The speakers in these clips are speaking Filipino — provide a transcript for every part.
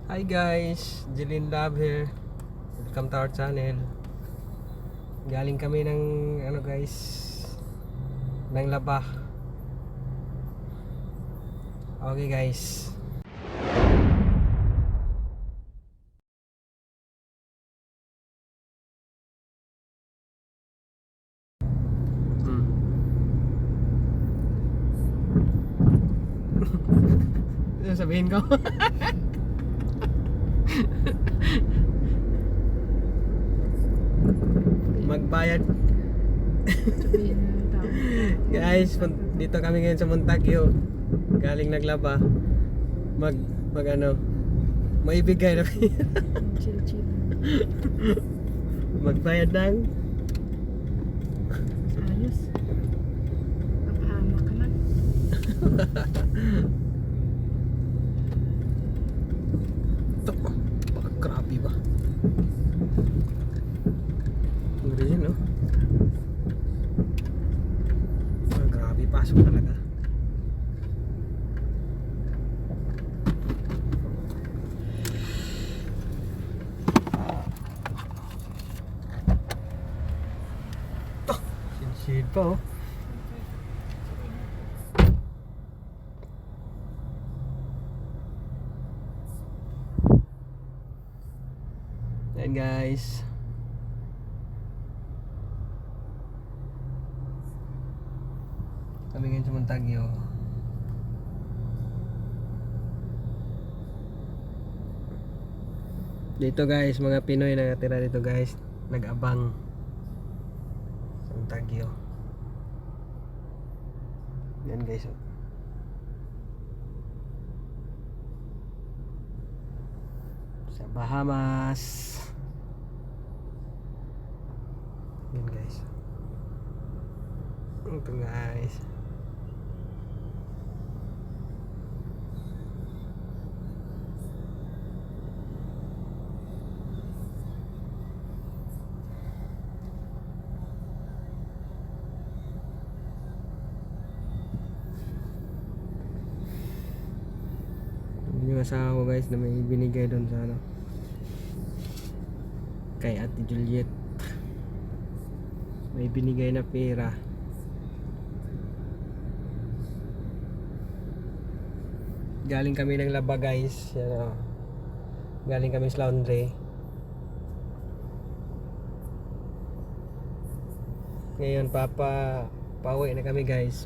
Hi guys, Jeline Love here. Welcome to our channel. Galing kami ng guys, ng Laba. Okay guys. Ano sabihin ko? Magbayad. Guys, dito kami ngayon sa Montagyo. Galing naglaba. Maibigay na. Chill. Magbayad ng Ayos. Napahamak ka na. ito. Baka grabe ba? Ang ganyan, no? Grabe, pasok talaga. Ito, sinsid pa, oh. Ayan guys, kami ngayon sa Montagyo. Dito guys, mga Pinoy na natira dito guys, nag-abang sa Montagyo. Yan guys, oh. Sa Bahamas. Yan guys. Ito guys. Yung asawa ko guys na may binigay doon sa kay Ate Juliet, may binigay na pera. Galing kami ng Laba guys, galing kami sa laundry. Ngayon pauwi na kami guys,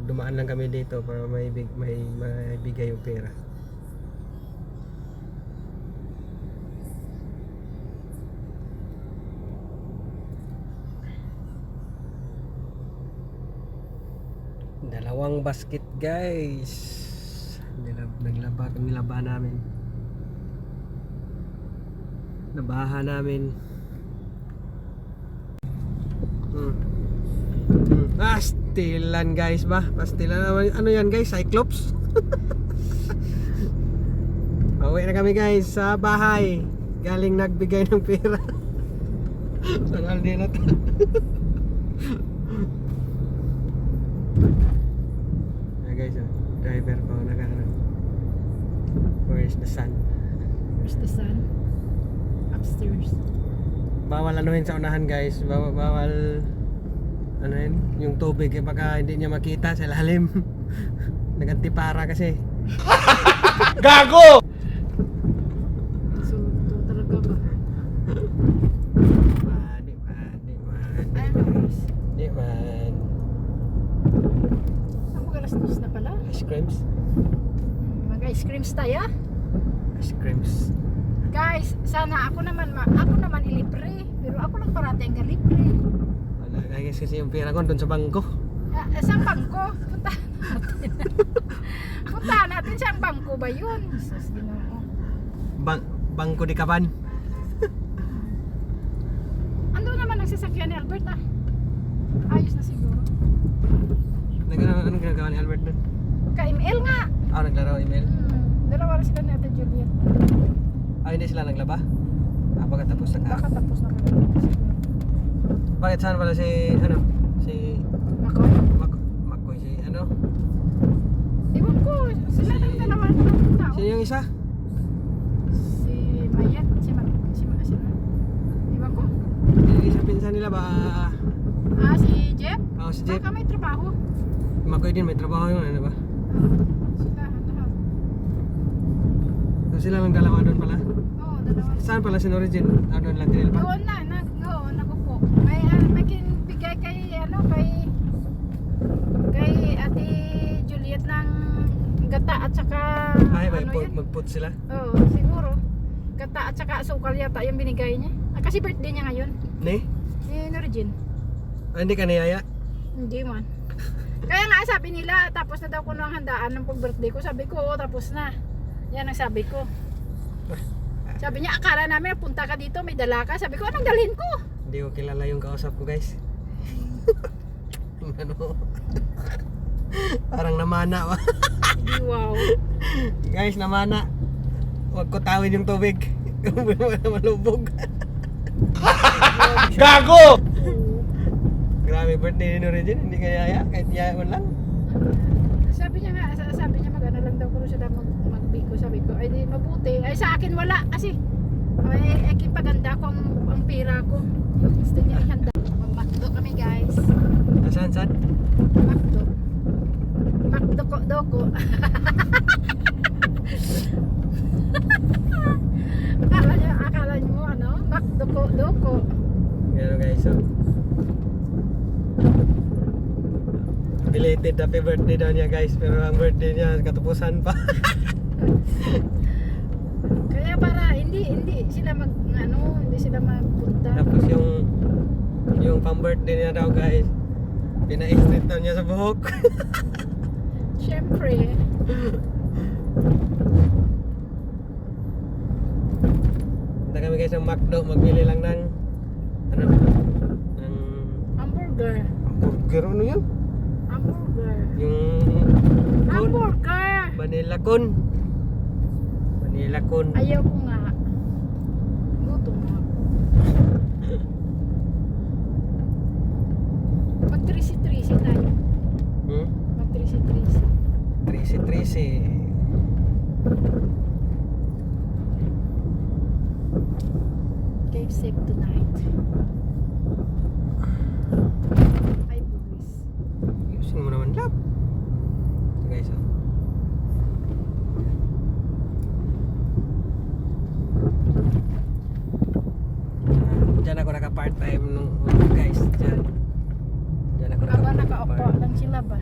dumaan lang kami dito para may bigay yung pera. Dalawang basket guys. Naglaba kami, laba namin. Nabaha namin. Pastilan guys ba? Pastilan naman. Ano yan guys? Cyclops? Pauwi na kami guys sa bahay. Galing nagbigay ng pera. Sanal din na to. Guys, driver ko where's the sun? Where's the sun? Upstairs. Bawal anuhin sa unahan guys. Bawal anuhin yung tubig baka hindi niya makita sa lalim. Nagantipara kasi. Gago! So, talaga ba? Di man. Ako alas 2 na pala. Ice creams? Mag-ice creams tayo. Ice creams. Guys, sana ako naman ilibre. Pero ako lang parating ka libre. Wala guys kasi yung pera ko doon sa bangko. Saan bangko? Puntahan natin saan bangko ba yun? Sus, Ginoo. Bangko di Kaban. Ando naman ang sasakyan ni Albert ah. Ayos na siguro. Anong ginagawa ni Albert doon? Ka-email nga. Naglaro email. Dalawa rin sila ni Ate Juliet. Hindi sila naglaba? Baka tapos na ka. Baka tapos na kami. Bakit saan pala si Ako? Makoy si Iwan ko. Sila lang dalawa ng tao. Sino yung isa? Si Mayet, si Iwan ko. Yung isa pinsan nila ba? Si Jeff. Oh, si Jeff. Baka may trabaho. Makoy din, may trabaho yun, ano ba? Sila, lahat. So sila lang dalawa doon pala? Oo, dalawa. Saan pala si Norigin? Doon lang din pa? Doon na, nakupo. May kinbigay kay Ate Juliet ng gata at saka Ay, may yun? magput sila? Oo, siguro. Gata at saka sukal yata yung binigay niya. Kasi birthday niya ngayon. Ne? Ni Norigin. Hindi ka niyaya? Hindi man. Kaya nga sabi nila, tapos na daw ko ng handaan ng pag-birthday ko. Sabi ko, tapos na. Yan ang sabi ko. Sabi niya, akala namin punta ka dito, may dala ka. Sabi ko, anong dalhin ko? Hindi ko kilala yung kausap ko, guys. Ano? Parang namana ba? Wow. Guys, namana. Huwag ko tawin yung tubig. Malubog. Gago! Grabe birthday ni Norigin, hindi ka yaya, kahit yaya mo lang. Sabi niya mag-ano lang daw ko siya magbiko. Sabi ko, ay di mabuti. Ay sa akin wala kasi ay paganda ko ang pira ko. Gusto niya ihanda. Magmakdo kami guys. Saan? Makdo. Doko. akala niyo ano? Doko. Yan guys, so. Belated happy birthday daw niya guys, pero ang birthday niya katupusan pa. Kaya para hindi sila hindi sila magpunta. Tapos yung pang birthday niya daw guys, pina-extend daw niya sa buhok. Siyempre. Punta kami guys ng McDo, magbili lang ng Hamburger. ano yun? Hamburger. Yung Hamburger. Manila Con. Ayaw ko nga. Gutom nga. Mag-trisi-trisi tayo. Mag-trisi-trisi. Trisi. Cave safe tonight. Ay, buwis. Ayusin mo naman lap. Ito guys, oh. Diyan ako naka part time nung guys, diyan ako Aba, nakaupo lang sila ba?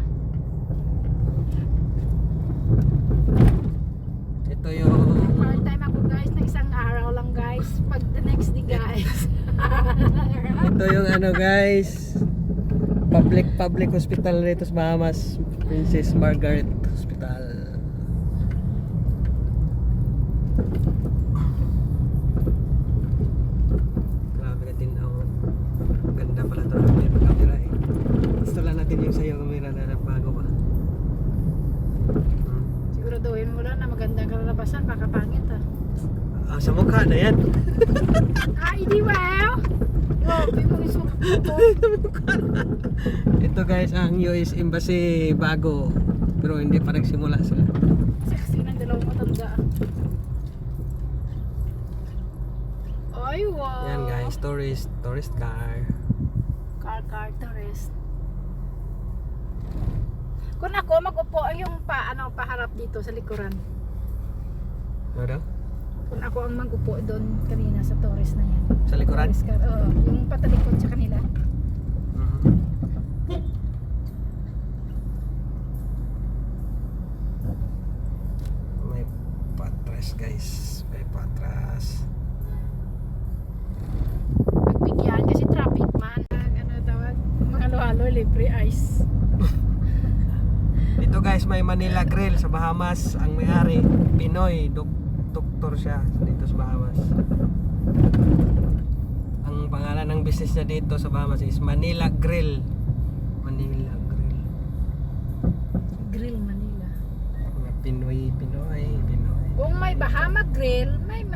Ito yung Part-time ako guys, na isang araw lang guys. Pag the next day guys. ito yung ano guys, public hospital dito sa Bahamas, Princess Margaret Hospital. Grabe ka din, ganda pala ito ng camera eh. Gusto lang natin yung sa'yo camera na bago ba. Siguraduhin mo lang na magandang kalalabasan, baka pangit ah. Sa mukha na yan. Ay, di wow! Grabe mo isulat ko. Ito guys ang US Embassy bago, pero hindi pa nagsimula sila. Sexy ng dalawang matanda. Ay, wow! Yan guys, tourist car. Car tourist. Kung ako mag-upo yung paharap dito sa likuran. Ano daw? Kung ako ang mag-upo doon kanina sa tourist na yan. Sa likuran? Tourist car, oo. Yung patalikod sa kanila. May patras guys, may patras. Magbigyan kasi traffic man. Ano tawag? Mga halo-halo, libre ice. Dito guys may Manila Grill sa Bahamas. Ang may-ari Pinoy, doktor siya dito sa Bahamas. Ang pangalan ng business niya dito sa Bahamas is Manila Grill. Grill Manila. Mga Pinoy. Kung may Bahama Grill, may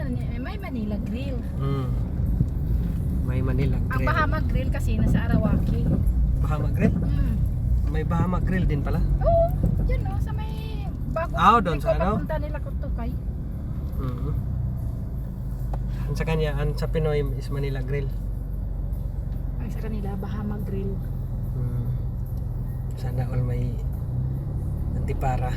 Manila Grill. May Manila Grill. Ang Bahama Grill kasi nasa Arawaki. Bahama Grill? May Bahama Grill din pala. Oo, dyan o, sa may bago. Doon sa ano? Papunta nila Kutukay. Ang sa kanya, ang sa Pinoy is Manila Grill. Ang sa kanila, Bahama Grill. Sana all may antipara.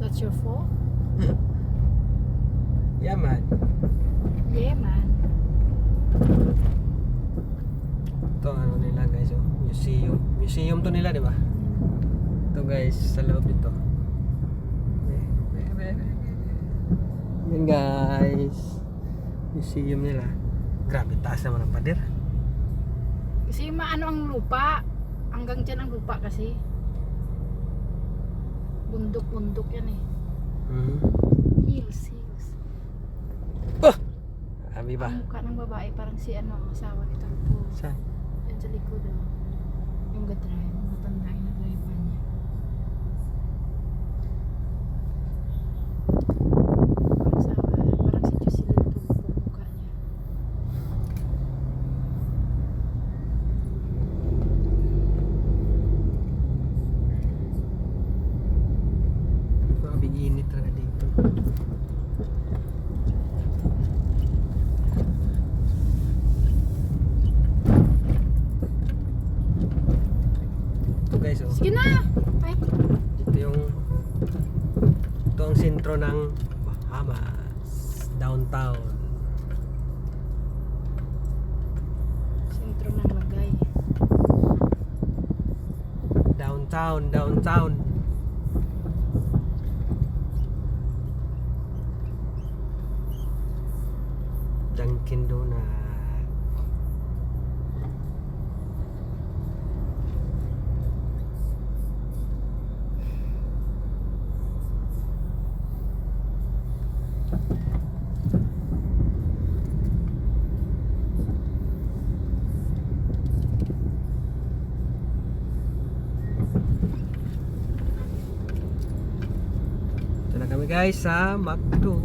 That's your fault? Yeah man. Yeah, man. Ito ano nila guys, oh. Museum. Museum to nila, di ba? Ito guys, sa loob dito. Yan guys. Museum nila. Grabe, taas naman ang pader. Kasi maano ang lupa. Hanggang dyan ang lupa kasi. Bundok-bundok yan eh. Hills. Oh! Abi ba? Ang mukha ng babae parang si ano, ang asawa nito. Po. Saan? Yan sa likod oh. Yung ga-drive. Matanda yung na-drive niya. Parang si Jocelyn po mukha niya. Grabe init talaga dito. Ito guys, oh. Sige na! Ay, Ito ang sentro ng Bahamas, downtown. sentro ng lagay. Downtown. Dunkin Donut. Ito na kami guys sa McDo.